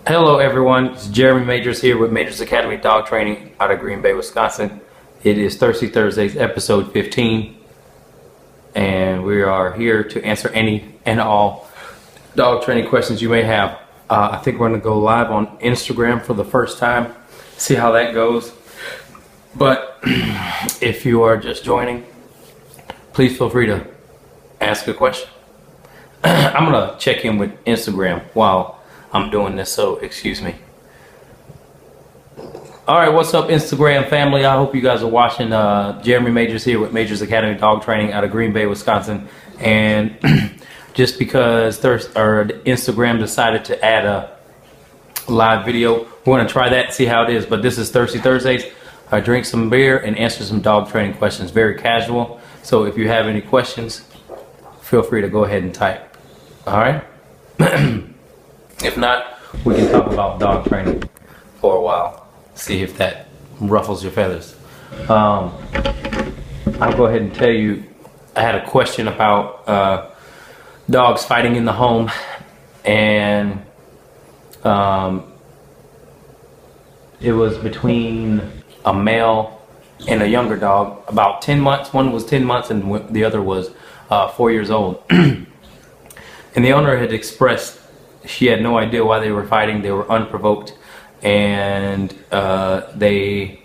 Hello everyone, it's Jeremy Majors here with Majors Academy Dog Training out of Green Bay, Wisconsin. It is Thirsty Thursdays, episode 15, and we are here to answer any and all dog training questions you may have. I think we're going to go live on Instagram for the first time, see how that goes. But if you are just joining, please feel free to ask a question. I'm going to check in with Instagram while I'm doing this, so excuse me. Alright, what's up Instagram family? I hope you guys are watching. Jeremy Majors here with Majors Academy Dog Training out of Green Bay, Wisconsin. And just because Instagram decided to add a live video, we're going to try that and see how it is. But this is Thirsty Thursdays. I drink some beer and answer some dog training questions. Very casual. So if you have any questions, feel free to go ahead and type. Alright? If not, we can talk about dog training for a while. See if that ruffles your feathers. I'll go ahead and tell you, I had a question about dogs fighting in the home, and it was between a male and a younger dog, about 10 months. One was 10 months and the other was 4 years old. And the owner had expressed she had no idea why they were fighting. They were unprovoked, and they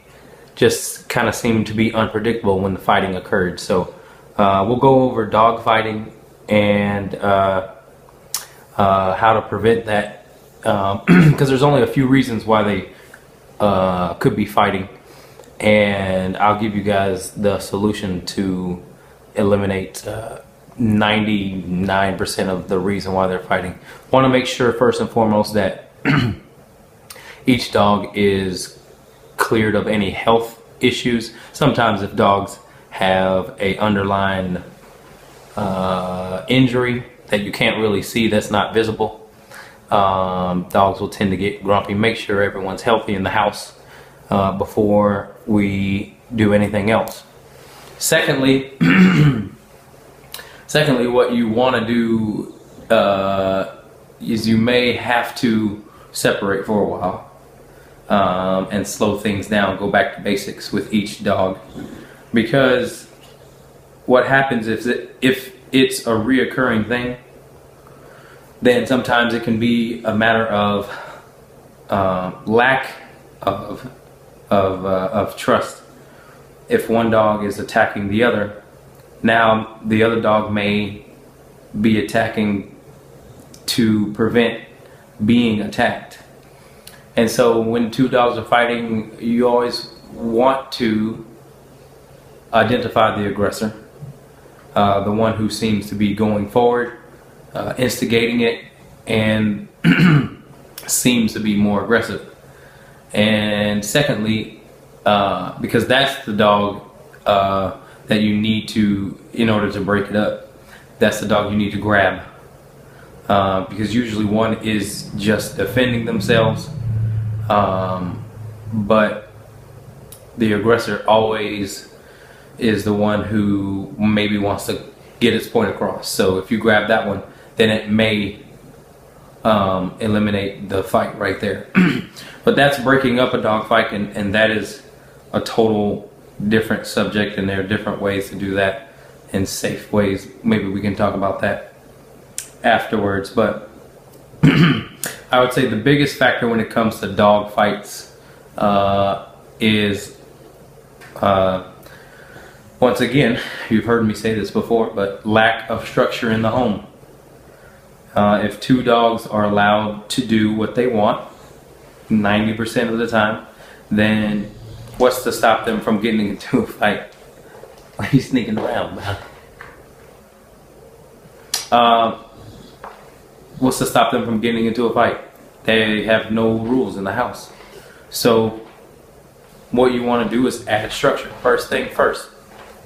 just kind of seemed to be unpredictable when the fighting occurred. So we'll go over dog fighting and how to prevent that, because there's only a few reasons why they could be fighting, and I'll give you guys the solution to eliminate 99% of the reason why they're fighting. Want to make sure first and foremost that each dog is cleared of any health issues. Sometimes if dogs have a underlying injury that you can't really see, that's not visible, dogs will tend to get grumpy. Make sure everyone's healthy in the house before we do anything else. Secondly, what you want to do is you may have to separate for a while and slow things down, go back to basics with each dog, because what happens is that if it's a reoccurring thing, then sometimes it can be a matter of lack of trust. If one dog is attacking the other, now the other dog may be attacking to prevent being attacked. And so when two dogs are fighting, you always want to identify the aggressor, the one who seems to be going forward, instigating it, and seems to be more aggressive. And secondly, because that's the dog that you need to, in order to break it up, that's the dog you need to grab, because usually one is just defending themselves, but the aggressor always is the one who maybe wants to get its point across. So if you grab that one, then it may eliminate the fight right there. But that's breaking up a dog fight, and that is a total different subject, and there are different ways to do that in safe ways. Maybe we can talk about that afterwards. But I would say the biggest factor when it comes to dog fights is, once again, you've heard me say this before, but lack of structure in the home. If two dogs are allowed to do what they want 90% of the time, then what's to stop them from getting into a fight? Why are you sneaking around, man? What's to stop them from getting into a fight? They have no rules in the house. So what you want to do is add structure. First thing first,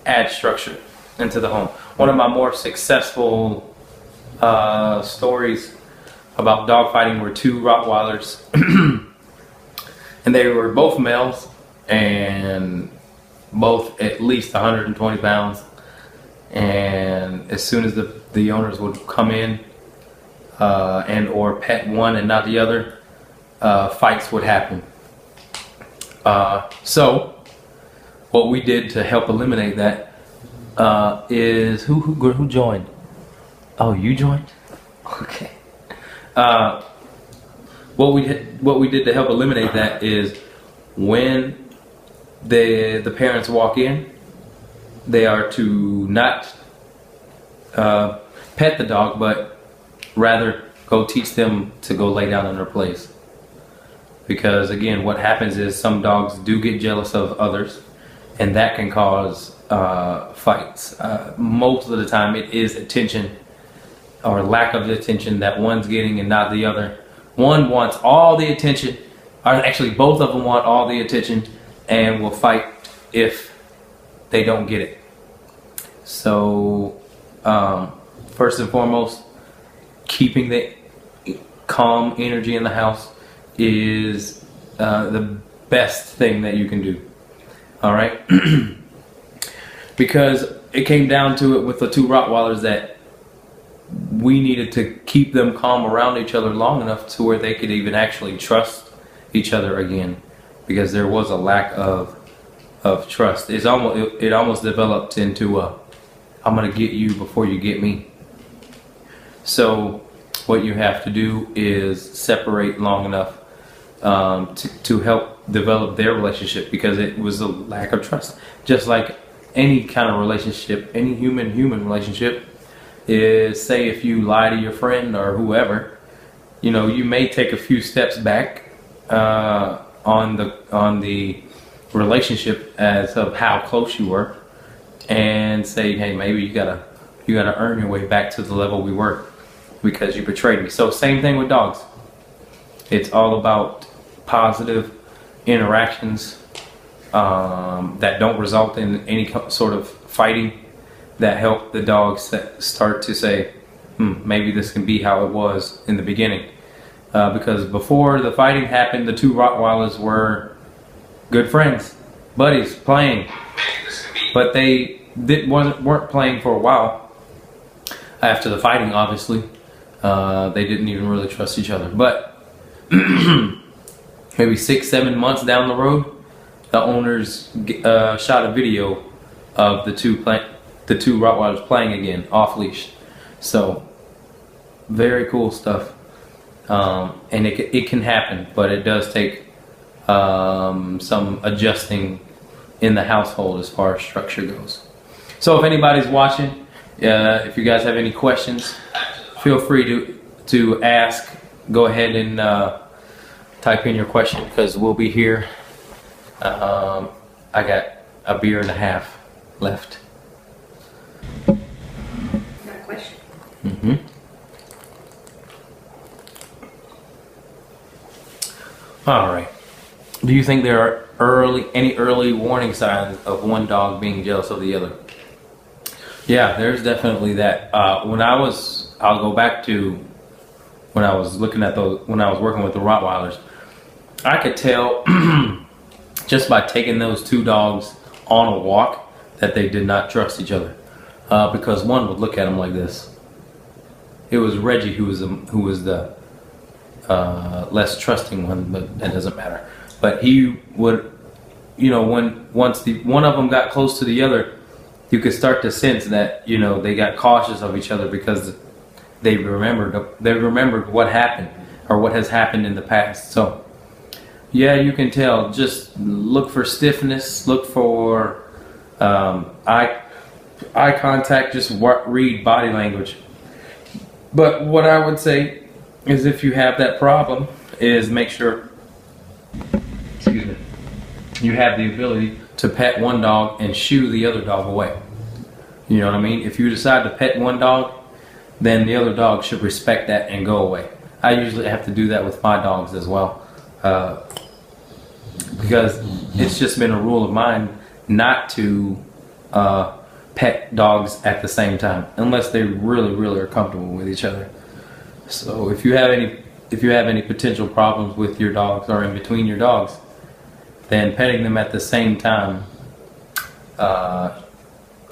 add structure into the home. One of my more successful stories about dog fighting were two Rottweilers. And they were both males, and both at least 120 pounds. And as soon as the owners would come in and or pet one and not the other, fights would happen. So what we did to help eliminate that is who joined? Oh, you joined? Okay. What we did to help eliminate that is when the parents walk in, they are to not pet the dog, but rather go teach them to go lay down in their place. Because again, what happens is some dogs do get jealous of others, and that can cause fights. Most of the time it is attention or lack of attention that one's getting and not the other. One wants all the attention, or actually both of them want all the attention, and will fight if they don't get it. So first and foremost, keeping the calm energy in the house is the best thing that you can do. All right. Because it came down to it with the two Rottweilers that we needed to keep them calm around each other long enough to where they could even actually trust each other again, because there was a lack of trust. It almost developed into a I'm gonna get you before you get me. So what you have to do is separate long enough to help develop their relationship, because it was a lack of trust. Just like any kind of relationship, any human relationship, is, say if you lie to your friend or whoever, you know, you may take a few steps back on the relationship as of how close you were, and say, hey, maybe you gotta earn your way back to the level we were because you betrayed me. So same thing with dogs. It's all about positive interactions that don't result in any sort of fighting, that help the dogs start to say, maybe this can be how it was in the beginning. Because before the fighting happened, the two Rottweilers were good friends, buddies, playing. But they weren't playing for a while. After the fighting, obviously, they didn't even really trust each other. But maybe 6-7 months down the road, the owners shot a video of the two Rottweilers playing again, off leash. So very cool stuff. And it can happen, but it does take some adjusting in the household as far as structure goes. So if anybody's watching, if you guys have any questions, feel free to ask. Go ahead and type in your question, because we'll be here. I got a beer and a half left. Got a question? Mm-hmm. All right. Do you think there are any early warning signs of one dog being jealous of the other? Yeah, there's definitely that. I'll go back to when I was working with the Rottweilers. I could tell just by taking those two dogs on a walk that they did not trust each other, because one would look at them like this. It was Reggie who was the less trusting one, but that doesn't matter. But he would, you know, once one of them got close to the other, you could start to sense that, you know, they got cautious of each other because they remembered what happened or what has happened in the past. So yeah, you can tell. Just look for stiffness, look for eye contact, just read body language. But what I would say is, if you have that problem, is make sure, excuse me, you have the ability to pet one dog and shoo the other dog away. You know what I mean? If you decide to pet one dog, then the other dog should respect that and go away. I usually have to do that with my dogs as well, because it's just been a rule of mine not to pet dogs at the same time unless they really are comfortable with each other. So if you have any potential problems with your dogs or in between your dogs, then petting them at the same time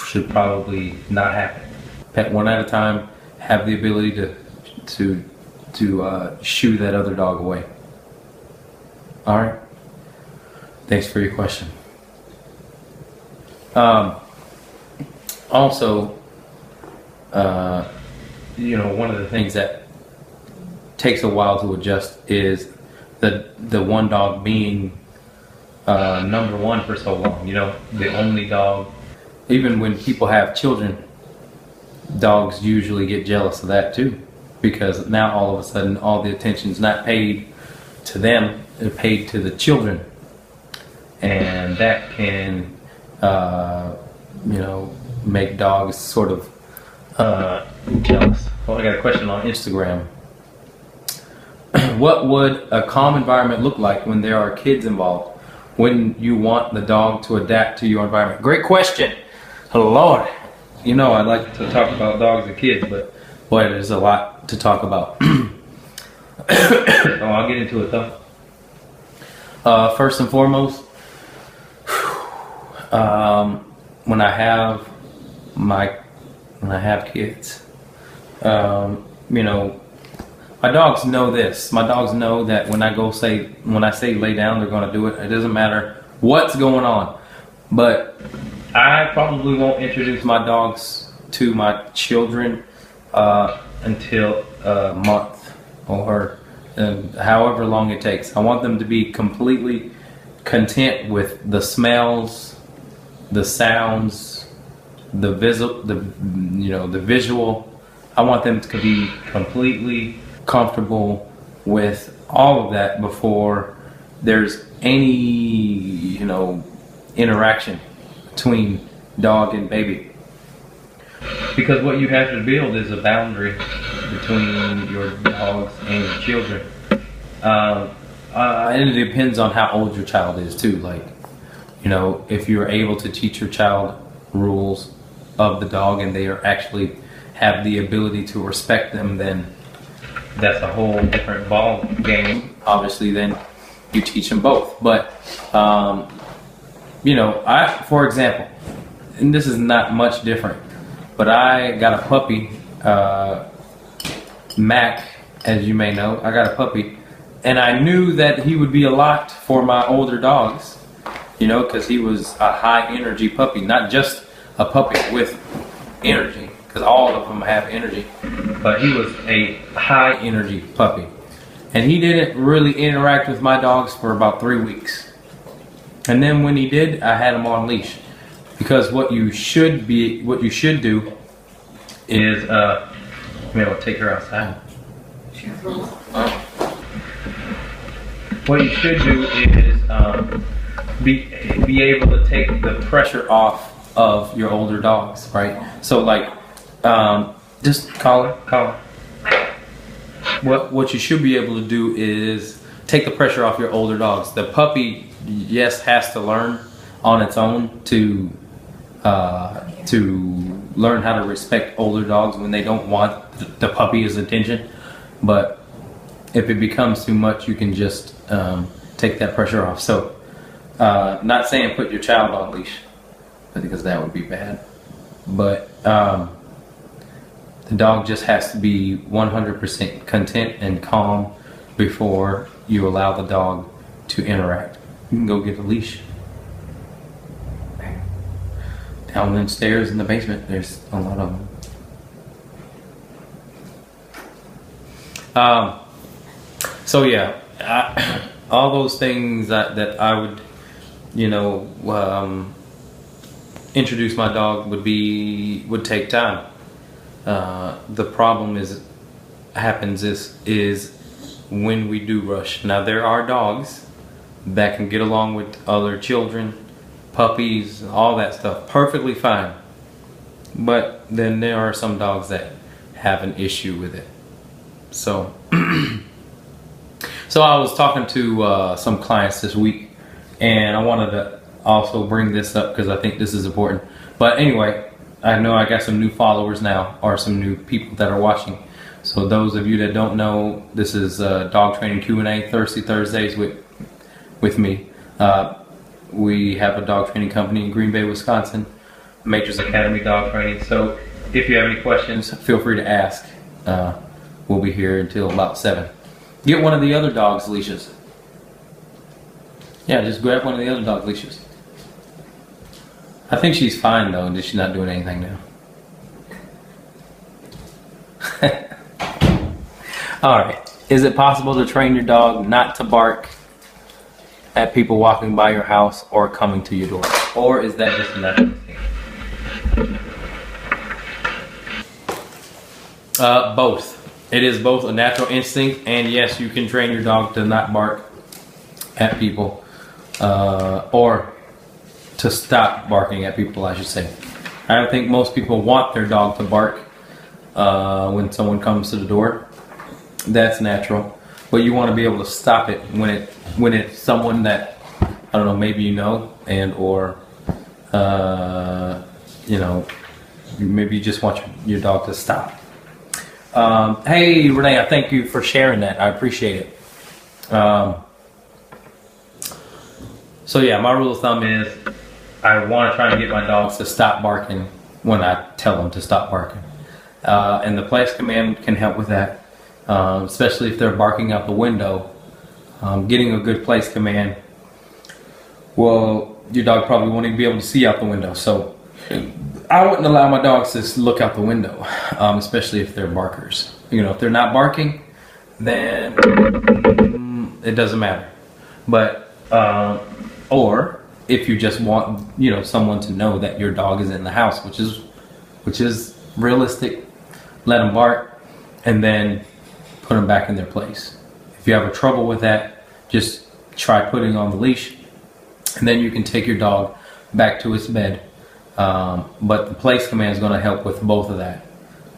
should probably not happen. Pet one at a time. Have the ability to shoo that other dog away. All right. Thanks for your question. Also, one of the things that takes a while to adjust is the one dog being number one for so long. The only dog. Even when people have children, dogs usually get jealous of that too, because now all of a sudden all the attention's not paid to them, it's paid to the children, and that can make dogs sort of jealous. Well, I got a question on Instagram. What would a calm environment look like when there are kids involved? Wouldn't you want the dog to adapt to your environment? Great question. Lord, I like to talk about dogs and kids, but boy, there's a lot to talk about. I'll get into it though. First and foremost, when I have kids, my dogs know this. My dogs know that when I say lay down, they're going to do it. It doesn't matter what's going on. But I probably won't introduce my dogs to my children until a month or however long it takes. I want them to be completely content with the smells, the sounds, the visual. I want them to be completely comfortable with all of that before there's any interaction between dog and baby, because what you have to build is a boundary between your dogs and your children, and it depends on how old your child is too. If you're able to teach your child rules of the dog and they are actually have the ability to respect them, then that's a whole different ball game. Obviously, then you teach them both. But for example, and this is not much different, but I got a puppy, Mac, as you may know. I got a puppy, and I knew that he would be a lot for my older dogs, because he was a high energy puppy, not just a puppy with energy, because all of them have energy, but he was a high energy puppy, and he didn't really interact with my dogs for about 3 weeks. And then when he did, I had him on leash, because what you should do is take her outside. What you should do is be able to take the pressure off of your older dogs, right? So just call her. What you should be able to do is take the pressure off your older dogs. The puppy, yes, has to learn on its own to learn how to respect older dogs when they don't want the puppy's attention. But if it becomes too much, you can just take that pressure off. So, not saying put your child on leash, because that would be bad. But the dog just has to be 100% content and calm before you allow the dog to interact. You can go get a leash. Down the stairs in the basement, there's a lot of them. So yeah, all those things that I would, introduce my dog would take time. The problem happens is when we do rush. Now there are dogs that can get along with other children, puppies, all that stuff perfectly fine. But then there are some dogs that have an issue with it. So I was talking to some clients this week, and I wanted to also bring this up because I think this is important. But anyway, I know I got some new followers now, or some new people that are watching. So those of you that don't know, this is Dog Training Q&A, Thursdays with me. We have a dog training company in Green Bay, Wisconsin, Matrix Academy Dog Training. So if you have any questions, feel free to ask. We'll be here until about 7. Get one of the other dogs' leashes. Yeah, just grab one of the other dog leashes. I think she's fine though, and she's not doing anything now. Alright. Is it possible to train your dog not to bark at people walking by your house or coming to your door? Or is that just a natural instinct? Both. It is both a natural instinct, and yes, you can train your dog to not bark at people. Or to stop barking at people, I should say. I don't think most people want their dog to bark when someone comes to the door. That's natural, but you want to be able to stop it when it's someone that, I don't know, maybe you know, and or you know, maybe you just want your dog to stop. Hey Renee, thank you for sharing that. I appreciate it. So yeah, my rule of thumb is I want to try to get my dogs to stop barking when I tell them to stop barking, and the place command can help with that. Especially if they're barking out the window. Getting a good place command, well, your dog probably won't even be able to see out the window. So I wouldn't allow my dogs to look out the window, especially if they're barkers. You know, if they're not barking, then it doesn't matter. But or if you just want, you know, someone to know that your dog is in the house, which is realistic, let them bark, and then put them back in their place. If you have trouble with that, just try putting on the leash, and then you can take your dog back to its bed. But the place command is going to help with both of that.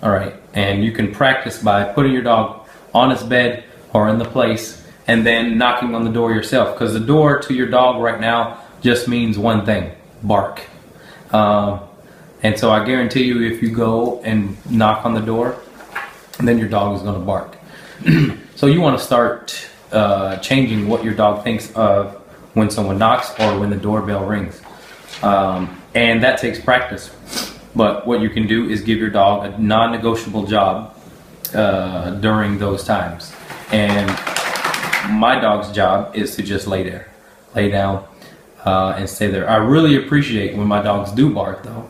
All right, and you can practice by putting your dog on its bed or in the place, and then knocking on the door yourself, because the door to your dog right now just means one thing: bark. And so I guarantee you, if you go and knock on the door, then your dog is going to bark. So you want to start changing what your dog thinks of when someone knocks or when the doorbell rings. And that takes practice. But what you can do is give your dog a non-negotiable job during those times. And my dog's job is to just lay down and stay there. I really appreciate when my dogs do bark though.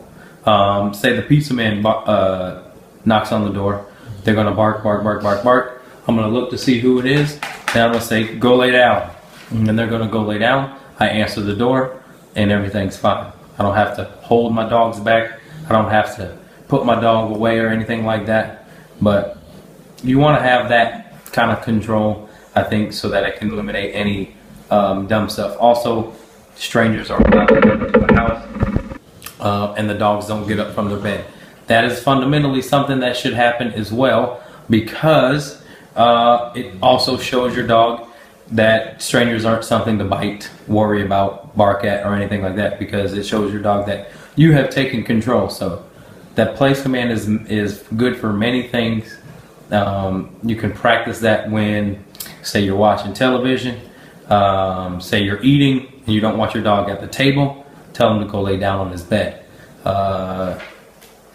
Say the pizza man knocks on the door, they're going to bark, bark, bark, bark, bark. I'm going to look to see who it is, and I'm going to say, go lay down. And they're going to go lay down. I answer the door, and everything's fine. I don't have to hold my dogs back. I don't have to put my dog away or anything like that. But you want to have that kind of control, I think, so that it can eliminate any dumb stuff. Also, strangers are allowed to come into the house, and the dogs don't get up from their bed. That is fundamentally something that should happen as well, because it also shows your dog that strangers aren't something to bite, worry about, bark at, or anything like that, because it shows your dog that you have taken control. So that place command is good for many things. You can practice that when, say, you're watching television, say you're eating and you don't want your dog at the table, tell him to go lay down on his bed.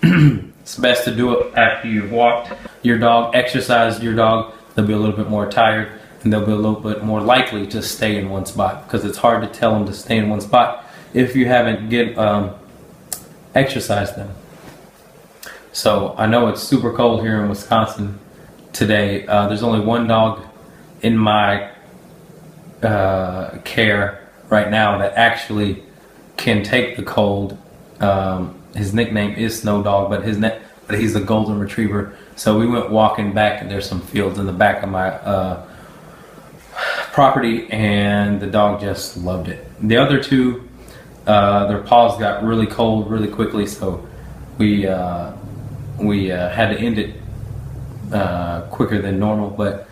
It's best to do it after you've walked your dog, exercised your dog. They'll be a little bit more tired, and they'll be a little bit more likely to stay in one spot, because it's hard to tell them to stay in one spot if you haven't exercised them. So I know it's super cold here in Wisconsin today. There's only one dog in my care right now that actually can take the cold. His nickname is Snow Dog, but he's a golden retriever. So we went walking back, and there's some fields in the back of my property, and the dog just loved it. The other two, their paws got really cold really quickly, so we had to end it quicker than normal. But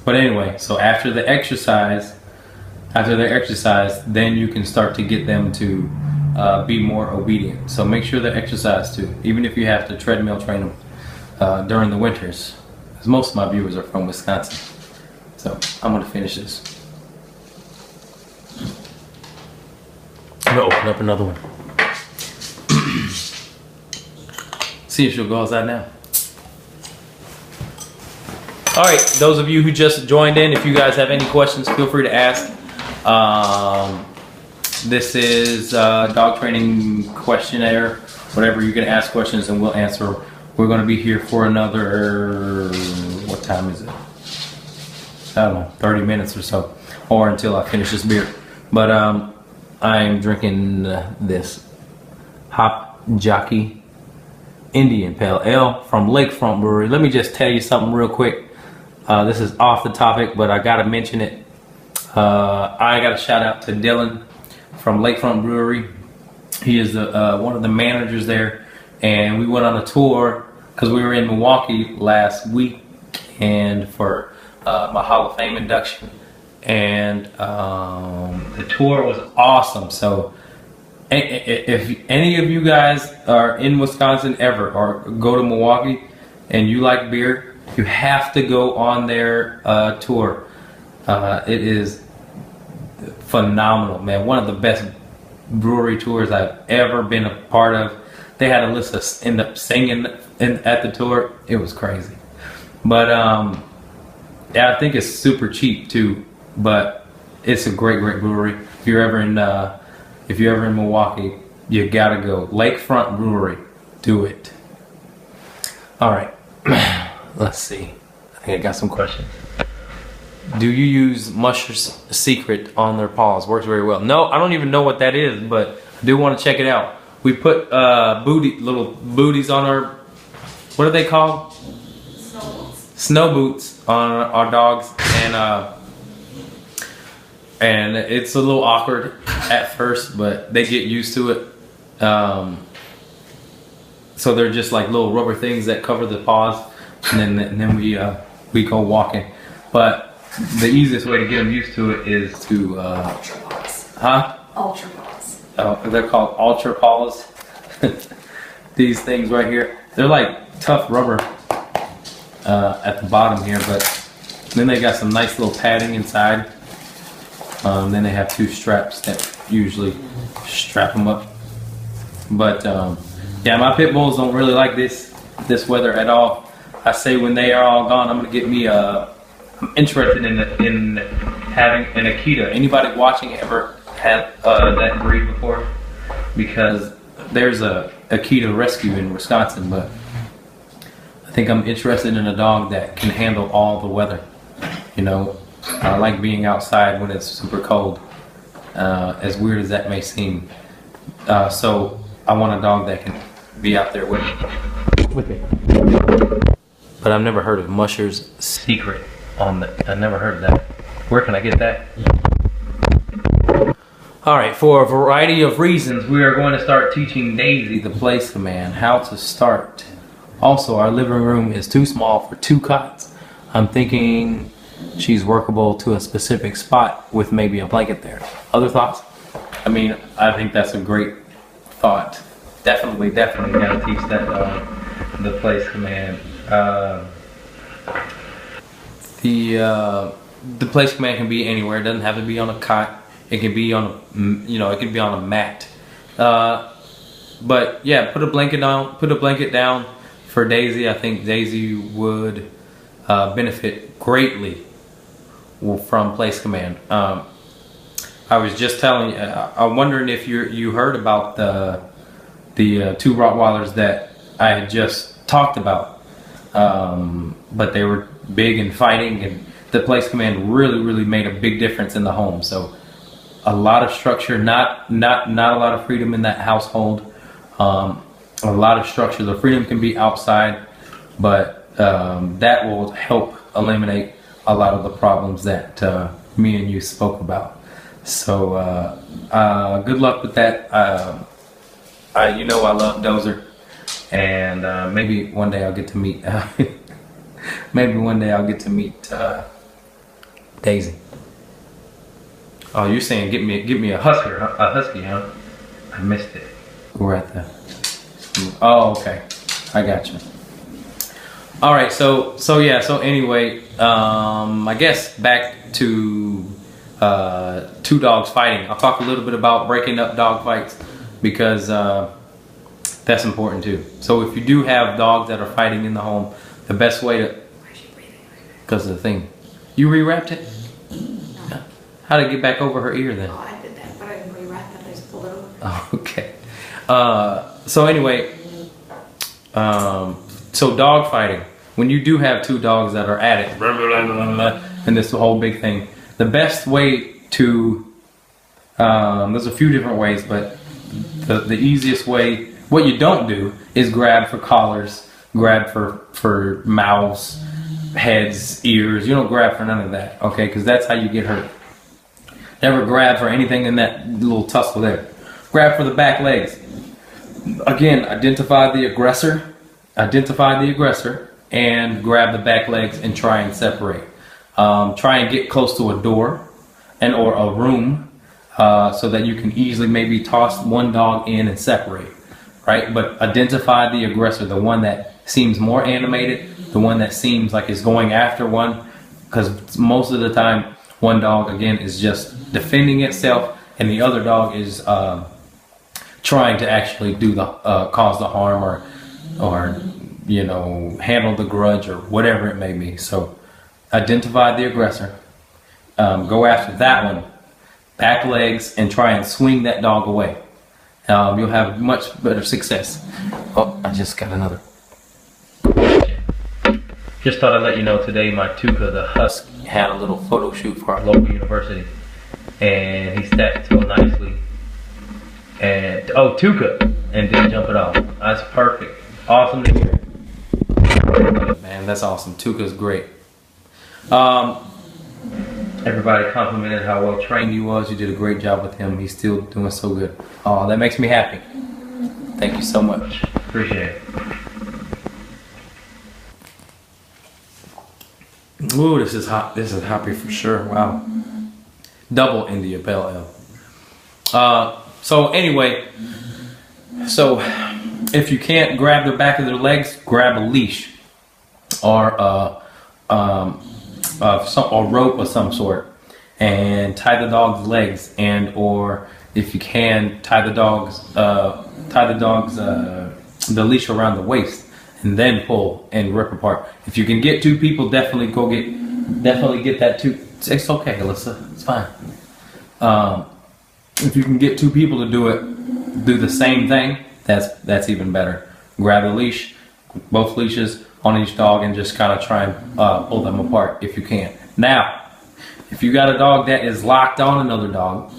anyway, so after the exercise, then you can start to get them to be more obedient. So make sure they exercise too, even if you have to treadmill train them during the winters, because most of my viewers are from Wisconsin. So I'm going to finish this. I'm going to open up another one. See if she'll go outside now. All right, those of you who just joined in, if you guys have any questions, feel free to ask. This is dog training questionnaire. Whatever, you can ask questions and we'll answer. We're going to be here for another, what time is it? I don't know, 30 minutes or so, or until I finish this beer. But I'm drinking this Hop Jockey Indian Pale Ale from Lakefront Brewery. Let me just tell you something real quick. This is off the topic, but I gotta mention it. I got a shout out to Dylan from Lakefront Brewery. He is one of the managers there, and we went on a tour because we were in Milwaukee last week and for my Hall of Fame induction, and the tour was awesome. So if any of you guys are in Wisconsin ever or go to Milwaukee and you like beer, you have to go on their tour. It is phenomenal, man. One of the best brewery tours I've ever been a part of. They had a list of end up singing at the tour. It was crazy. But yeah, I think it's super cheap too. But it's a great brewery. If you're ever in Milwaukee, you gotta go. Lakefront Brewery. Do it. All right. Let's see. I think I got some questions. Do you use Musher's Secret on their paws? Works very well. No, I don't even know what that is, but I do want to check it out. We put little booties on our, what are they called? Snow boots. Snow boots on our dogs, and it's a little awkward at first, but they get used to it. So they're just like little rubber things that cover the paws, and then we go walking. But the easiest way to get them used to it is to Ultra paws. Huh? Ultra paws. Oh, they're called Ultra paws. These things right here, they're like tough rubber at the bottom here, but then they got some nice little padding inside. Then they have two straps that usually strap them up. But yeah, my pit bulls don't really like this weather at all. I say when they are all gone, I'm gonna get me I'm interested in having an Akita. Anybody watching ever had that breed before? Because there's a Akita rescue in Wisconsin, but I think I'm interested in a dog that can handle all the weather. You know, I like being outside when it's super cold, as weird as that may seem. So I want a dog that can be out there with me. But I've never heard of Musher's Secret I've never heard of that. Where can I get that? All right, for a variety of reasons, we are going to start teaching Daisy, the place command, how to start. Also, our living room is too small for 2 cots. I'm thinking she's workable to a specific spot with maybe a blanket there. Other thoughts? I mean, I think that's a great thought. Definitely gotta teach that the place command. The place command can be anywhere. It doesn't have to be on a cot. It can be on a, it can be on a mat. But yeah, put a blanket down for Daisy. I think Daisy would benefit greatly from place command. I was just telling you, I'm wondering if you heard about the 2 Rottweilers that I had just talked about, but they were big and fighting, and the place command really made a big difference in the home. So a lot of structure, not a lot of freedom in that household. A lot of structure. The freedom can be outside, but that will help eliminate a lot of the problems that me and you spoke about. So good luck with that. I love Dozer, and maybe one day I'll get to meet Daisy. Oh, you're saying get me a husky, huh? I missed it. We're at the. Oh, okay. I got you. All right. So anyway, I guess back to 2 dogs fighting. I'll talk a little bit about breaking up dog fights because that's important too. So if you do have dogs that are fighting in the home, the best way to because of the thing. You rewrapped it? No. How did it get back over her ear then? Oh, I did that, but I didn't rewrap it. I just pulled it over. Oh, okay. So anyway, so dog fighting. When you do have two dogs that are at it, blah, blah, blah, blah, blah, and this whole big thing, the best way to, there's a few different ways, but the easiest way, what you don't do is grab for collars, grab for mouths, heads, ears. You don't grab for none of that, okay? Because that's how you get hurt. Never grab for anything in that little tussle there. Grab for the back legs. Again, identify the aggressor, and grab the back legs and try and separate. Try and get close to a door or a room so that you can easily maybe toss one dog in and separate, right? But identify the aggressor, the one that seems more animated, the one that seems like it's going after one, because most of the time one dog, again, is just defending itself and the other dog is trying to actually do the cause the harm or you know, handle the grudge or whatever it may be. So identify the aggressor, go after that one, back legs, and try and swing that dog away. You'll have much better success. Oh, I just got another. Just thought I'd let you know today my Tuukka, the husk, had a little photo shoot for our local university, and he sat so nicely. And oh, Tuukka, and didn't jump it off. That's perfect. Awesome to hear. Man, that's awesome. Tuukka's great. Everybody complimented how well trained he was. You did a great job with him. He's still doing so good. Oh, that makes me happy. Thank you so much. Appreciate it. Ooh, this is hot. This is happy for sure. Wow. Double India Pale Ale. So anyway, so if you can't grab the back of their legs, grab a leash or or rope of some sort and tie the dog's legs, and or if you can tie the dog's the leash around the waist and then pull and rip apart. If you can get two people, definitely get that too. It's okay, Alyssa. It's fine. If you can get two people to do the same thing, that's even better. Grab the leash, both leashes on each dog, and just kind of try and pull them apart if you can. Now, if you got a dog that is locked on another dog,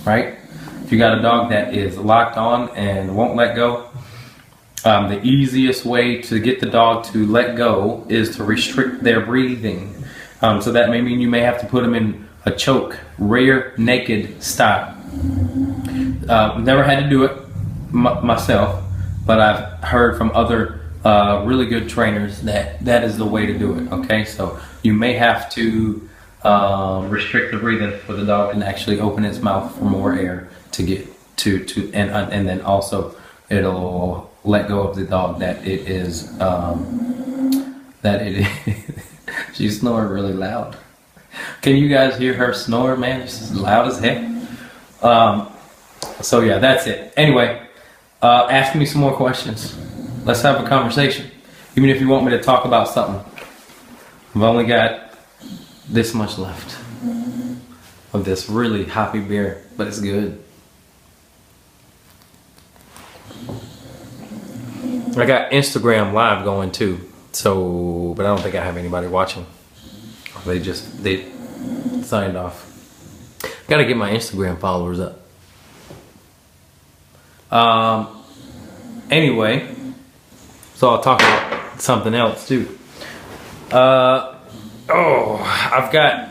right? If you got a dog that is locked on and won't let go, the easiest way to get the dog to let go is to restrict their breathing. So that may mean you may have to put them in a choke, rear naked style. Never had to do it myself, but I've heard from other really good trainers that is the way to do it. Okay, so you may have to restrict the breathing for the dog and actually open its mouth for more air to get to and then also it'll let go of the dog that it is she's snoring really loud. Can you guys hear her snore, man? It's loud as heck. So yeah, that's it. Anyway, ask me some more questions. Let's have a conversation. Even if you want me to talk about something. I've only got this much left of this really hoppy beer, but it's good. I got Instagram Live going too, so but I don't think I have anybody watching. They signed off. Got to get my Instagram followers up. Anyway, so I'll talk about something else too. I've got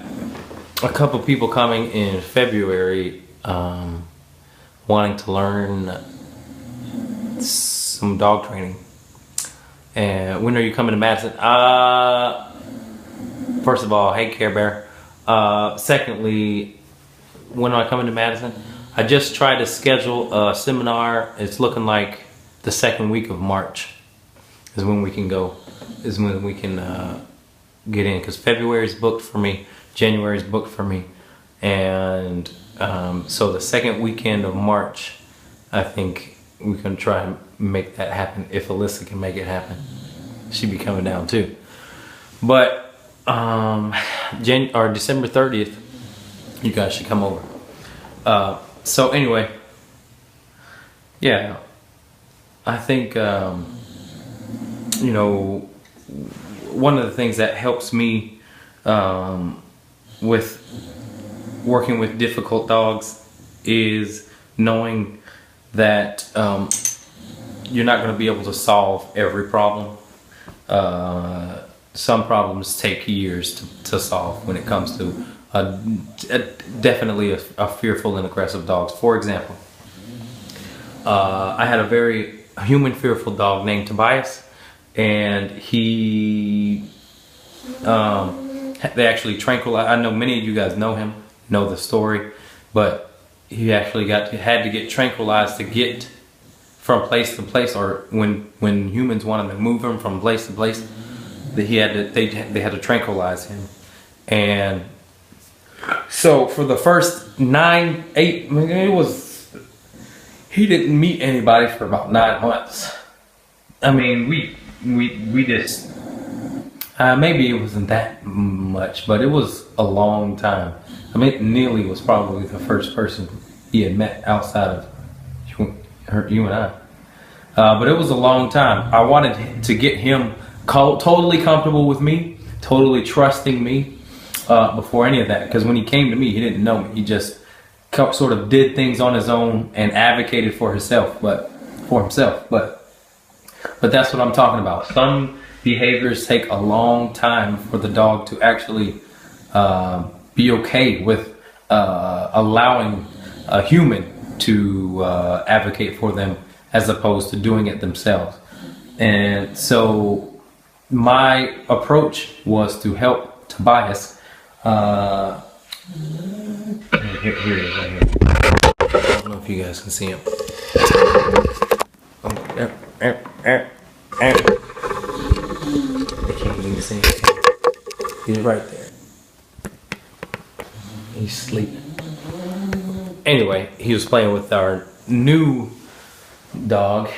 a couple people coming in February wanting to learn some dog training. And when are you coming to Madison? First of all, hey Care Bear. Secondly, when am I coming to Madison? I just tried to schedule a seminar. It's looking like the second week of March is when we can go, is when we can get in, because February is booked for me, January is booked for me, and so the second weekend of March, I think we can try and make that happen if Alyssa can make it happen. She'd be coming down too. But December 30th, you guys should come over. So anyway, yeah, I think, you know, one of the things that helps me with working with difficult dogs is knowing that you're not going to be able to solve every problem. Some problems take years to solve when it comes to definitely a fearful and aggressive dogs. For example, I had a very human fearful dog named Tobias, and he they actually tranquilized. I know many of you guys know him, know the story, but he actually had to get tranquilized to get from place to place, or when humans wanted to move him from place to place, that they had to tranquilize him. And so for the first 8, he didn't meet anybody for about 9 months. I mean, we just maybe it wasn't that much, but it was a long time. I mean, Neely was probably the first person he had met outside of you and I. But it was a long time. I wanted to get him totally comfortable with me, totally trusting me before any of that. Because when he came to me, he didn't know me. He just sort of did things on his own and advocated for himself. But that's what I'm talking about. Some behaviors take a long time for the dog to actually be okay with allowing a human to advocate for them as opposed to doing it themselves. And so my approach was to help Tobias. Here he is right here. I don't know if you guys can see him. I can't even see him. He's right there. He's sleeping. Anyway, he was playing with our new dog,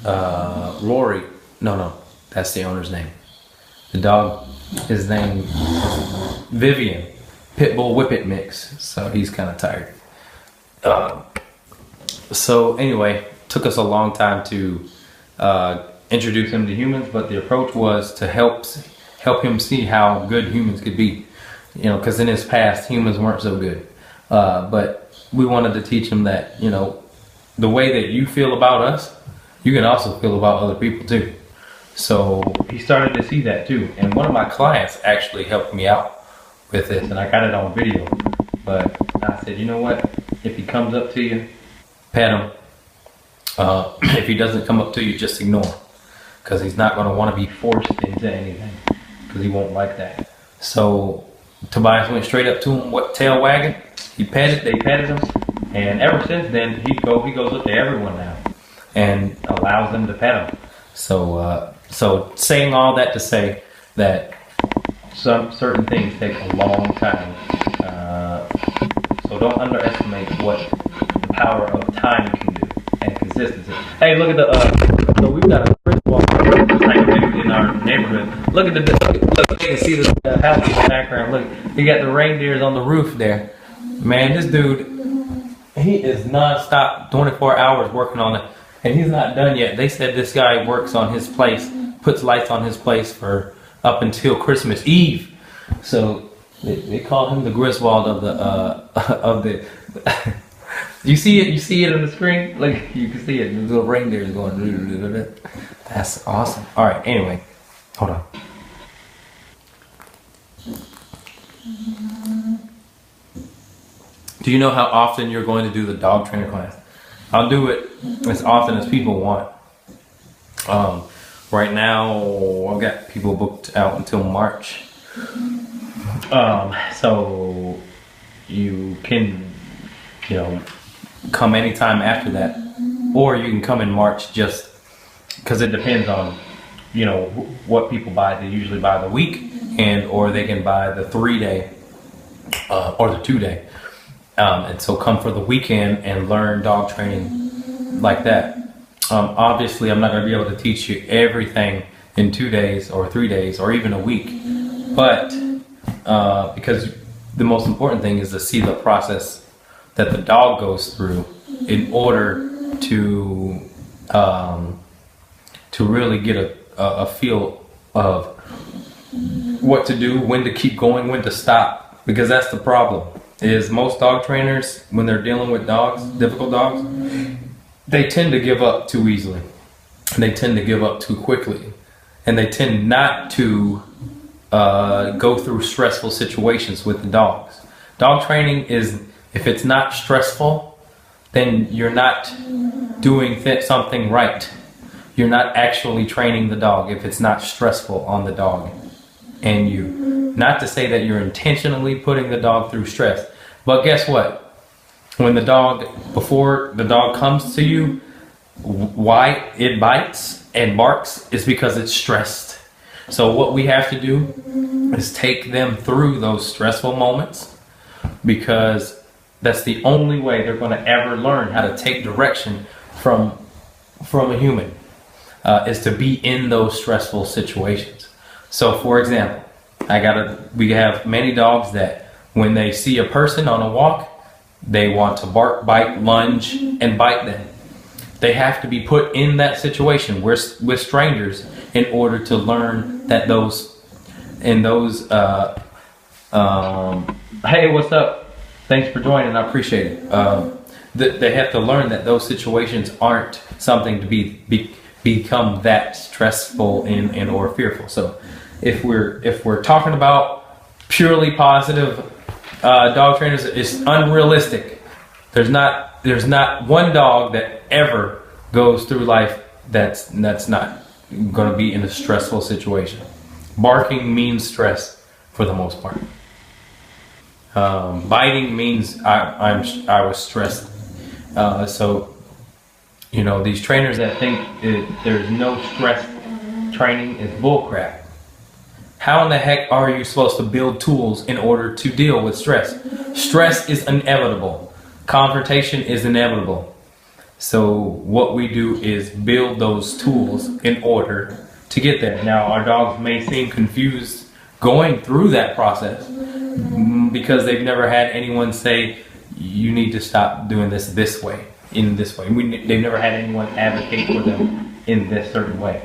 Rory. No, that's the owner's name. The dog is named Vivian, Pitbull Whippet mix. So he's kind of tired. So anyway, took us a long time to introduce him to humans, but the approach was to help him see how good humans could be. You know, because in his past, humans weren't so good. But we wanted to teach him that, you know, the way that you feel about us, you can also feel about other people too. So he started to see that too. And one of my clients actually helped me out with this, and I got it on video. But I said, you know what? If he comes up to you, pet him. If he doesn't come up to you, just ignore him. Because he's not going to want to be forced into anything. Because he won't like that. So Tobias went straight up to him, tail wagging. They petted him. And ever since then, he goes up to everyone now and allows them to pet him. So saying all that to say that some certain things take a long time. So don't underestimate what the power of time can do and consistency. Hey, look at so we've got a Griswold in our neighborhood. Look, you can see the house in the background. Look, you got the reindeers on the roof there. Man, this dude, he is non-stop 24 hours working on it, and he's not done yet. They said this guy works on his place, puts lights on his place for up until Christmas Eve. So they call him the Griswold of the You see it? You see it on the screen? Like, you can see it. The little reindeer is going. That's awesome. All right. Anyway, hold on. Do you know how often you're going to do the dog trainer class? I'll do it as often as people want. Right now, I've got people booked out until March. So you can, you know, come anytime after that, or you can come in March, just because it depends on, you know, what people buy. They usually buy the week, or they can buy the 3-day or the 2-day. And so come for the weekend and learn dog training like that. Obviously, I'm not going to be able to teach you everything in 2 days or 3 days or even a week. But because the most important thing is to see the process that the dog goes through in order to really get a feel of what to do, when to keep going, when to stop. Because that's the problem, is most dog trainers, when they're dealing with dogs, difficult dogs, they tend to give up too easily. They tend to give up too quickly. And they tend not to go through stressful situations with the dogs. Dog training is, if it's not stressful, then you're not doing something right. You're not actually training the dog if it's not stressful on the dog and you. Not to say that you're intentionally putting the dog through stress, but guess what? When before the dog comes to you, why it bites and barks is because it's stressed. So what we have to do is take them through those stressful moments, because that's the only way they're going to ever learn how to take direction from a human, is to be in those stressful situations. So for example, we have many dogs that when they see a person on a walk, they want to bark, bite, lunge, and bite them. They have to be put in that situation with strangers in order to learn that hey, what's up? Thanks for joining, I appreciate it. They have to learn that those situations aren't something to become that stressful and or fearful. So if we're talking about purely positive dog trainers, it's unrealistic. There's not one dog that ever goes through life that's not going to be in a stressful situation. Barking means stress for the most part. Biting means I was stressed. So these trainers that think there's no stress training is bullcrap. How in the heck are you supposed to build tools in order to deal with stress? Stress is inevitable. Confrontation is inevitable. So what we do is build those tools in order to get there. Now, our dogs may seem confused going through that process because they've never had anyone say, you need to stop doing this way, in this way. They've never had anyone advocate for them in this certain way.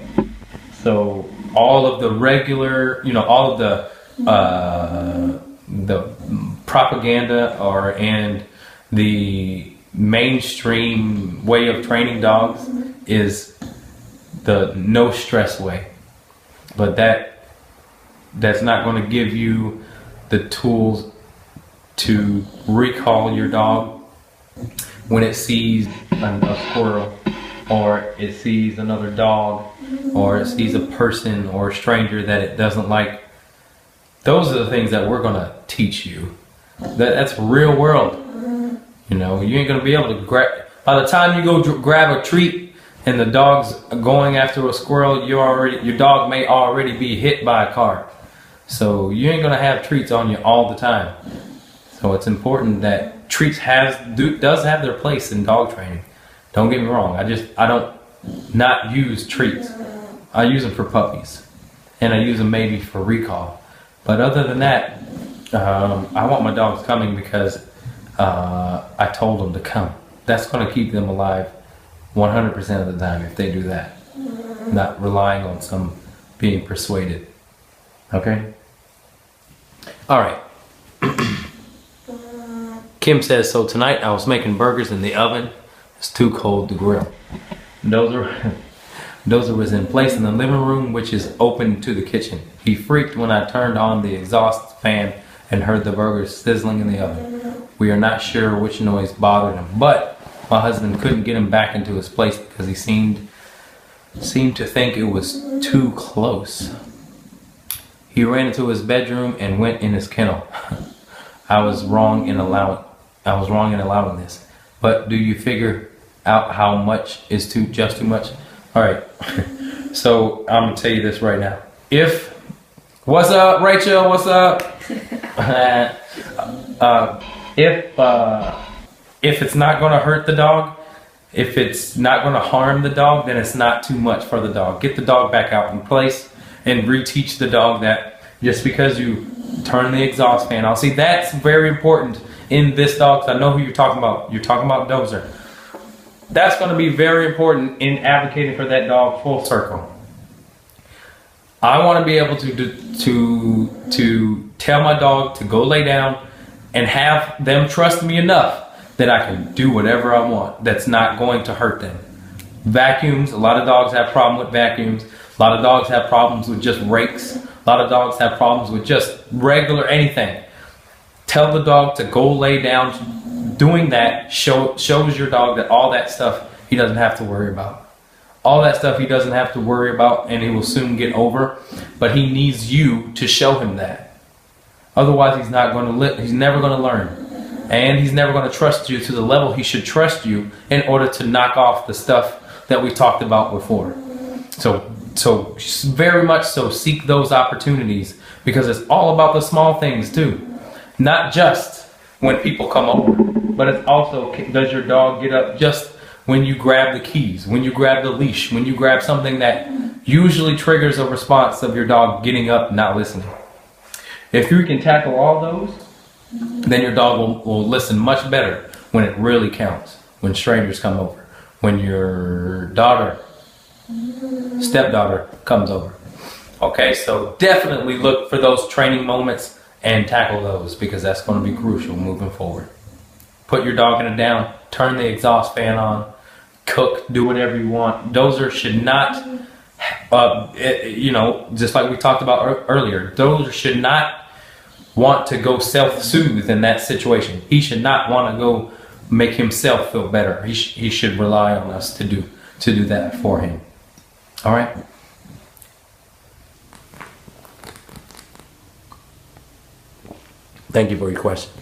So all of the regular, all of the propaganda and the mainstream way of training dogs is the no stress way. But that's not going to give you the tools to recall your dog when it sees a squirrel, or it sees another dog, or it sees a person or a stranger that it doesn't like. Those are the things that we're going to teach you. That's real world. You ain't going to be able to by the time you go grab a treat and the dog's going after a squirrel, your dog may already be hit by a car. So you ain't going to have treats on you all the time. So it's important that treats does have their place in dog training. Don't get me wrong. I don't not use treats. I use them for puppies, and I use them maybe for recall. But other than that, I want my dogs coming because I told them to come. That's going to keep them alive 100% of the time if they do that. Not relying on some being persuaded. Okay? All right. Kim says, so tonight I was making burgers in the oven. It's too cold to grill. Dozer was in place in the living room, which is open to the kitchen. He freaked when I turned on the exhaust fan and heard the burgers sizzling in the oven. We are not sure which noise bothered him, but my husband couldn't get him back into his place because he seemed to think it was too close. He ran into his bedroom and went in his kennel. I was wrong in allowing this. But do you figure out how much is just too much? All right. So I'm gonna tell you this right now. What's up, Rachel? What's up? If it's not gonna hurt the dog, if it's not gonna harm the dog, then it's not too much for the dog. Get the dog back out in place and reteach the dog that just because you turn the exhaust fan on. See, that's very important in this dog. 'Cause I know who you're talking about. You're talking about Dozer. That's going to be very important in advocating for that dog full circle. I want to be able to tell my dog to go lay down and have them trust me enough that I can do whatever I want that's not going to hurt them. Vacuums, a lot of dogs have problem with vacuums. A lot of dogs have problems with just rakes. A lot of dogs have problems with just regular anything. Tell the dog to go lay down. Doing that shows your dog that all that stuff he doesn't have to worry about. All that stuff he doesn't have to worry about, and he will soon get over. But he needs you to show him that. Otherwise, he's not going to he's never going to learn. And he's never going to trust you to the level he should trust you in order to knock off the stuff that we talked about before. So very much so, seek those opportunities, because it's all about the small things too. Not just when people come over, but it's also, does your dog get up just when you grab the keys, when you grab the leash, when you grab something that usually triggers a response of your dog getting up, not listening. If you can tackle all those, then your dog will listen much better when it really counts. When strangers come over, when your stepdaughter comes over. Okay, so definitely look for those training moments and tackle those, because that's going to be crucial moving forward. Put your dog in a down, turn the exhaust fan on, cook, do whatever you want. Dozer should not, just like we talked about earlier, Dozer should not want to go self-soothe in that situation. He should not want to go make himself feel better. He should rely on us to do that for him. All right. Thank you for your question.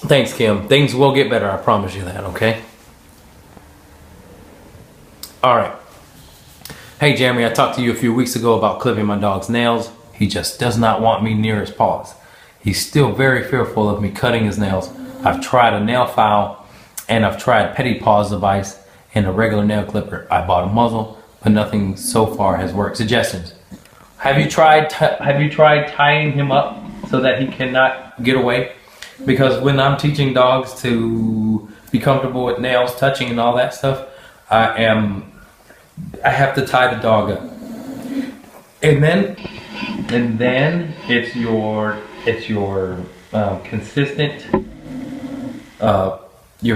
Thanks, Kim. Things will get better. I promise you that. Okay. All right. Hey, Jeremy, I talked to you a few weeks ago about clipping my dog's nails. He just does not want me near his paws. He's still very fearful of me cutting his nails. I've tried a nail file, and I've tried Petit Paws device and a regular nail clipper. I bought a muzzle, but nothing so far has worked. Suggestions. Have you tried tying him up so that he cannot get away? Because when I'm teaching dogs to be comfortable with nails, touching, and all that stuff, I have to tie the dog up. And then it's your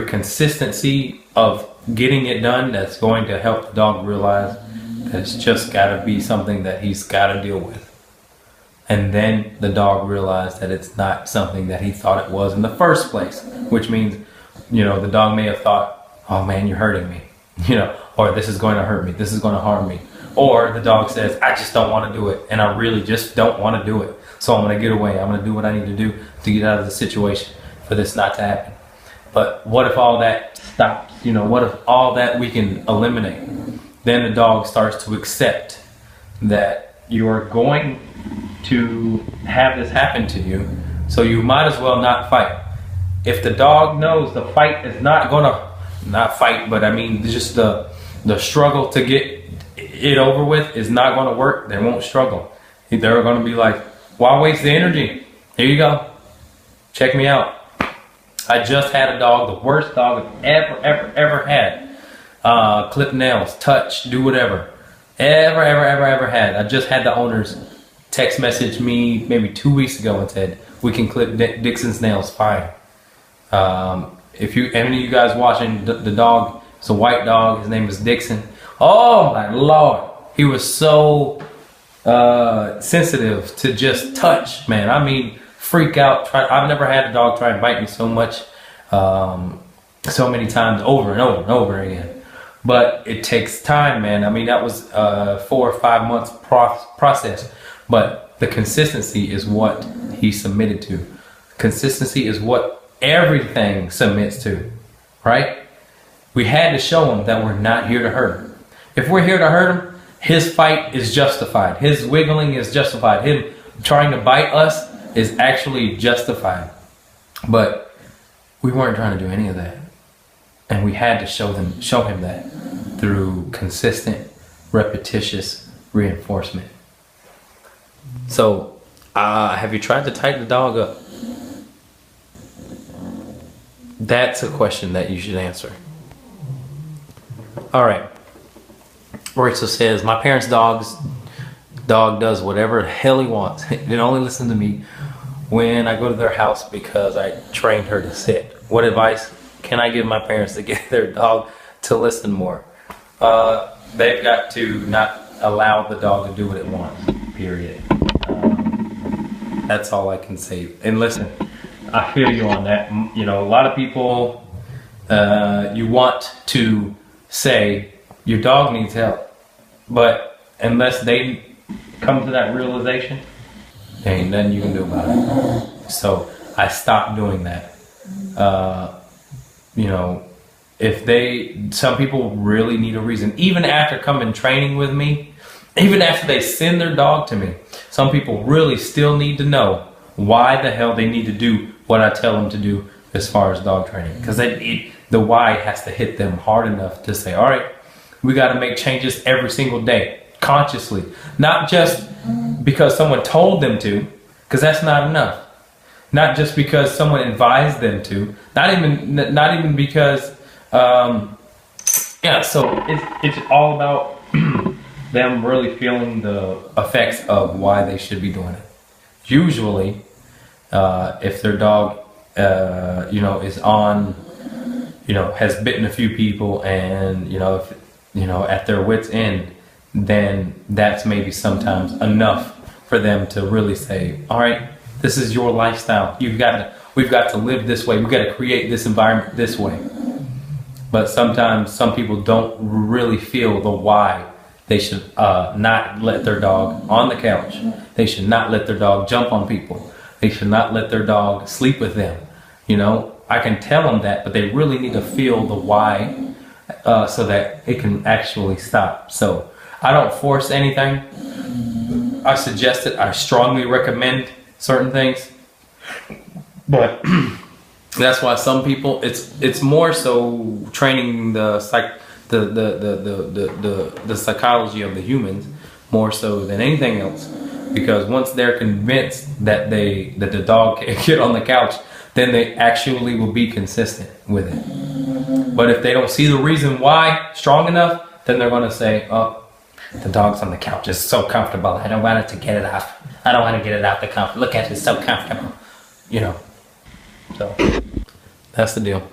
consistency of getting it done that's going to help the dog realize that it's just got to be something that he's got to deal with. And then the dog realized that it's not something that he thought it was in the first place, which means, the dog may have thought, oh man, you're hurting me, or this is going to hurt me, this is going to harm me. Or the dog says, I just don't want to do it, and I really just don't want to do it. So I'm going to get away. I'm going to do what I need to do to get out of the situation for this not to happen. But what if all that stops? What if all that we can eliminate? Then the dog starts to accept that you're going to have this happen to you, so you might as well not fight. If the dog knows the fight is not going to, not fight, but I mean just the struggle to get it over with is not going to work, they won't struggle. They're going to be like, why waste the energy? Here you go. Check me out. I just had a dog, the worst dog I've ever had. Clip nails, touch, do whatever. Ever had. I just had the owners text message me maybe 2 weeks ago and said, we can clip Dixon's nails, fine. If any of you guys watching the dog, it's a white dog, his name is Dixon. Oh my Lord, he was so sensitive to just touch, man. I mean, freak out. I've never had a dog try and bite me so much, so many times over and over again. But it takes time, man. I mean, that was 4 or 5 months process. But the consistency is what he submitted to. Consistency is what everything submits to, right? We had to show him that we're not here to hurt him. If we're here to hurt him, his fight is justified. His wiggling is justified. Him trying to bite us is actually justified. But we weren't trying to do any of that. And we had to show him that through consistent, repetitious reinforcement. So, have you tried to tighten the dog up? That's a question that you should answer. All right. Rachel says, my parents' dog does whatever the hell he wants. They only listen to me when I go to their house because I trained her to sit. What advice can I give my parents to get their dog to listen more? They've got to not allow the dog to do what it wants, period. That's all I can say. And listen, I feel you on that. You know, a lot of people, you want to say your dog needs help, but unless they come to that realization, there ain't nothing you can do about it. So I stopped doing that. You know, some people really need a reason, even after coming training with me, even after they send their dog to me, some people really still need to know why the hell they need to do what I tell them to do as far as dog training. Because the why has to hit them hard enough to say, all right, we got to make changes every single day, consciously. Not just because someone told them to, because that's not enough. Not just because someone advised them to. Not even because, yeah, so it's all about them really feeling the effects of why they should be doing it. Usually, if their dog, you know, is on, you know, has bitten a few people and, you know, if, you know, at their wit's end, then that's maybe sometimes enough for them to really say, all right, this is your lifestyle. We've got to live this way. We've got to create this environment this way. But sometimes some people don't really feel the why they should not let their dog on the couch. They should not let their dog jump on people. They should not let their dog sleep with them. You know, I can tell them that, but they really need to feel the why so that it can actually stop. So I don't force anything. I suggest it. I strongly recommend certain things. But that's why some people, it's more so training the psychology of the humans more so than anything else. Because once they're convinced that the dog can't get on the couch, then they actually will be consistent with it. But if they don't see the reason why strong enough, then they're going to say, oh, the dog's on the couch. It's so comfortable. I don't want it to get it off. I don't want to get it out the comfort. Look at it. It's so comfortable. You know. So that's the deal.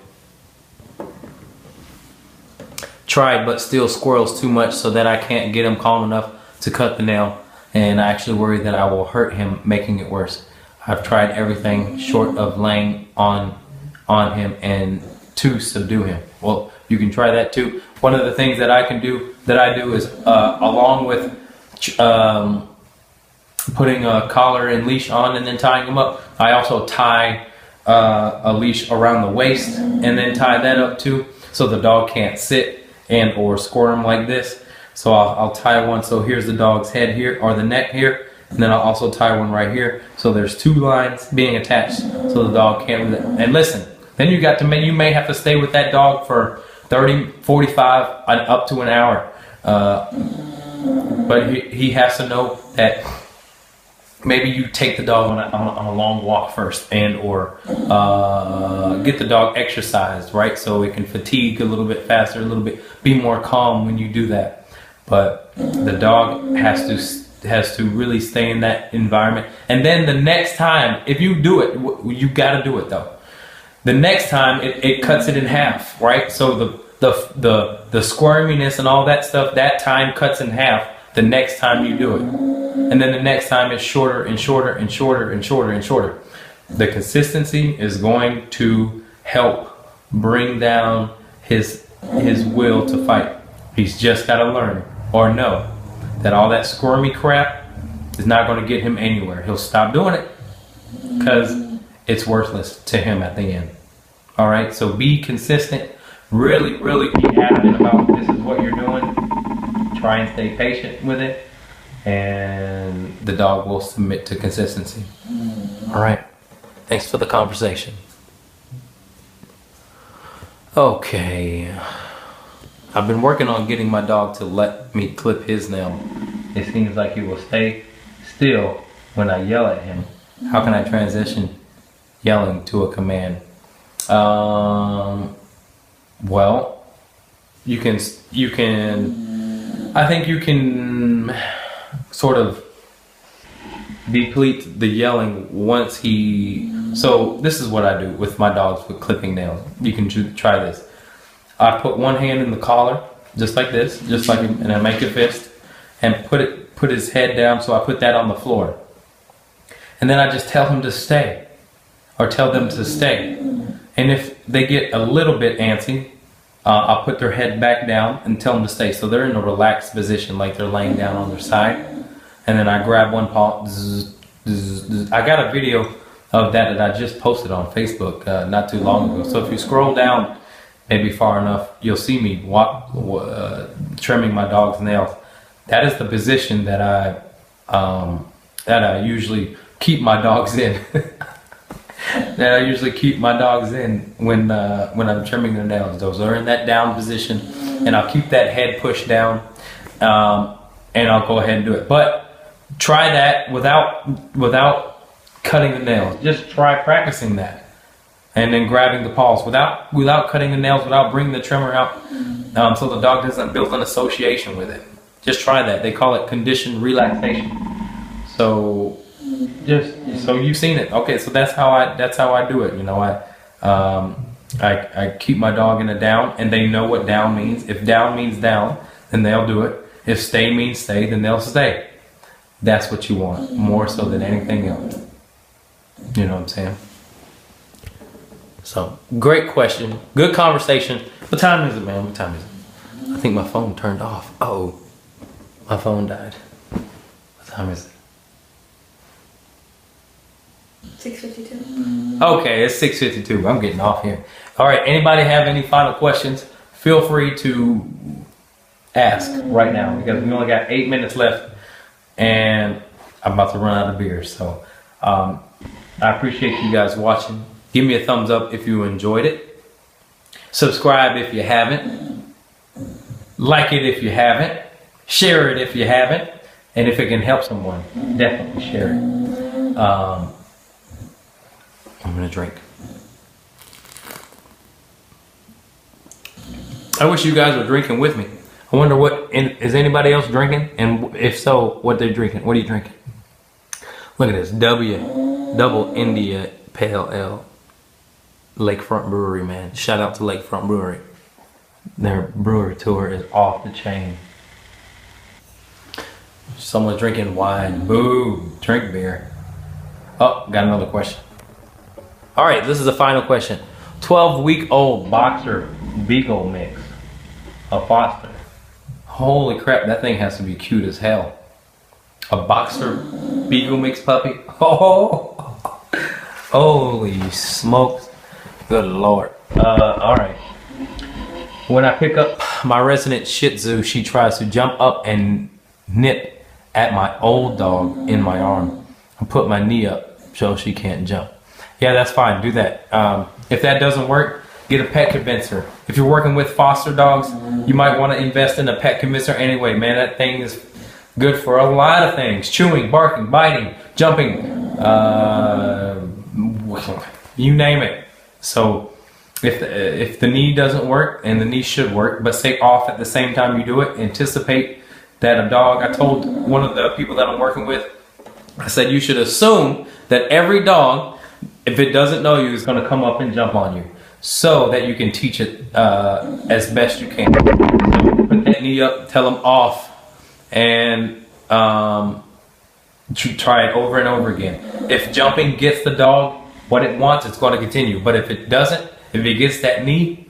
Tried, but still squirrels too much so that I can't get him calm enough to cut the nail. And I actually worry that I will hurt him, making it worse. I've tried everything short of laying on him and to subdue him. Well, you can try that too. One of the things that I do is along with putting a collar and leash on and then tying him up, I also tie a leash around the waist and then tie that up too, so the dog can't sit and or squirm like this. So I'll tie one, so here's the dog's head here, or the neck here, and then I'll also tie one right here, so there's two lines being attached, so the dog can't. And listen, then you may have to stay with that dog for 30, 45, up to an hour. But he has to know that maybe you take the dog on a long walk first, and or get the dog exercised, right? So it can fatigue a little bit faster, a little bit, be more calm when you do that. But the dog has to really stay in that environment. And then the next time, if you do it, you got to do it though. The next time it cuts it in half, right? So the squirminess and all that stuff, that time cuts in half the next time you do it. And then the next time it's shorter and shorter and shorter and shorter and shorter. The consistency is going to help bring down his will to fight. He's just got to learn or know that all that squirmy crap is not going to get him anywhere. He'll stop doing it because it's worthless to him at the end. All right, so be consistent. Really, really be adamant about this is what you're doing. Try and stay patient with it, and the dog will submit to consistency. All right, thanks for the conversation. Okay, I've been working on getting my dog to let me clip his nail. It seems like he will stay still when I yell at him. How can I transition yelling to a command? Well, you can, I think you can sort of deplete the yelling once so this is what I do with my dogs with clipping nails. You can try this. I put one hand in the collar, just like this, and I make a fist, and put his head down, so I put that on the floor. And then I just tell him to stay, or tell them to stay. And if they get a little bit antsy, I'll put their head back down and tell them to stay. So they're in a relaxed position, like they're laying down on their side. And then I grab one paw. I got a video of that I just posted on Facebook not too long ago. So if you scroll down maybe far enough, you'll see me trimming my dog's nails. That is the position that I usually keep my dogs in. When I'm trimming their nails. Those are in that down position, and I'll keep that head pushed down, and I'll go ahead and do it. But try that without cutting the nails. Just try practicing that, and then grabbing the paws without cutting the nails, without bringing the trimmer out, so the dog doesn't build an association with it. Just try that. They call it conditioned relaxation. So you've seen it. Okay, so that's how I do it. You know, I keep my dog in a down, and they know what down means. If down means down, then they'll do it. If stay means stay, then they'll stay. That's what you want, more so than anything else. You know what I'm saying? So, great question. Good conversation. What time is it, man? What time is it? I think my phone turned off. Oh, my phone died. What time is it? 6:52. Okay, it's 6:52. I'm getting off here. All right, anybody have any final questions? Feel free to ask right now, because we only got 8 minutes left, and I'm about to run out of beer. So I appreciate you guys watching. Give me a thumbs up if you enjoyed it. Subscribe if you haven't. Like it if you haven't. Share it if you haven't. And if it can help someone, definitely share it. I'm gonna drink. I wish you guys were drinking with me. I wonder is anybody else drinking? And if so, what they're drinking. What are you drinking? Look at this. Double India Pale Ale. Lakefront Brewery, man. Shout out to Lakefront Brewery. Their brewery tour is off the chain. Someone's drinking wine. Boo. Drink beer. Oh, got another question. All right, this is the final question. 12-week-old boxer beagle mix. A foster. Holy crap, that thing has to be cute as hell. A boxer beagle mix puppy. Oh, holy smokes. Good Lord. All right. When I pick up my resident shihtzu, she tries to jump up and nip at my old dog in my arm. I put my knee up so she can't jump. Yeah, that's fine. Do that. If that doesn't work, get a pet convincer. If you're working with foster dogs, you might want to invest in a pet convincer anyway. Man, that thing is good for a lot of things. Chewing, barking, biting, jumping, you name it. So if the knee doesn't work, and the knee should work, but stay off at the same time you do it, anticipate that a dog, I told one of the people that I'm working with, I said you should assume that every dog, if it doesn't know you, is going to come up and jump on you, so that you can teach it as best you can. So put that knee up, tell them off, and try it over and over again. If jumping gets the dog what it wants, it's going to continue. But if it doesn't, if it gets that knee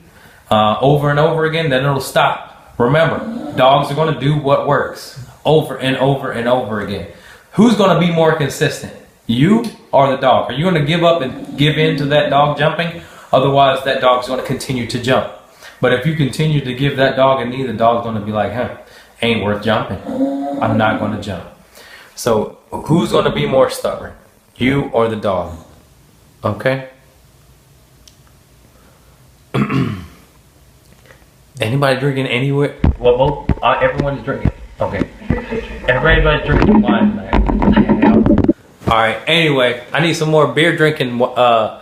over and over again, then it'll stop. Remember, dogs are going to do what works over and over and over again. Who's going to be more consistent? You or the dog? Are you going to give up and give in to that dog jumping? Otherwise, that dog's going to continue to jump. But if you continue to give that dog a knee, the dog's going to be like, ain't worth jumping. I'm not going to jump. So who's going to be more stubborn? You or the dog? Okay? Anybody drinking anywhere? Well, everyone's drinking. Okay. Everybody's drinking wine tonight. All right. Anyway, I need some more beer drinking. Followers.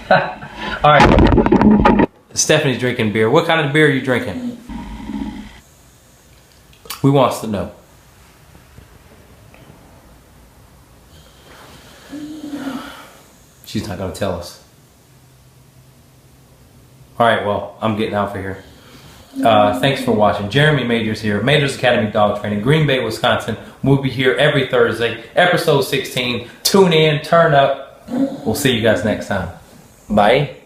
All right. Stephanie's drinking beer. What kind of beer are you drinking? We wants to know. She's not gonna tell us. All right. Well, I'm getting out for here. Thanks for watching. Jeremy Majors here, Majors Academy Dog Training, Green Bay, Wisconsin. We'll be here every Thursday, episode 16. Tune in, turn up. We'll see you guys next time. Bye.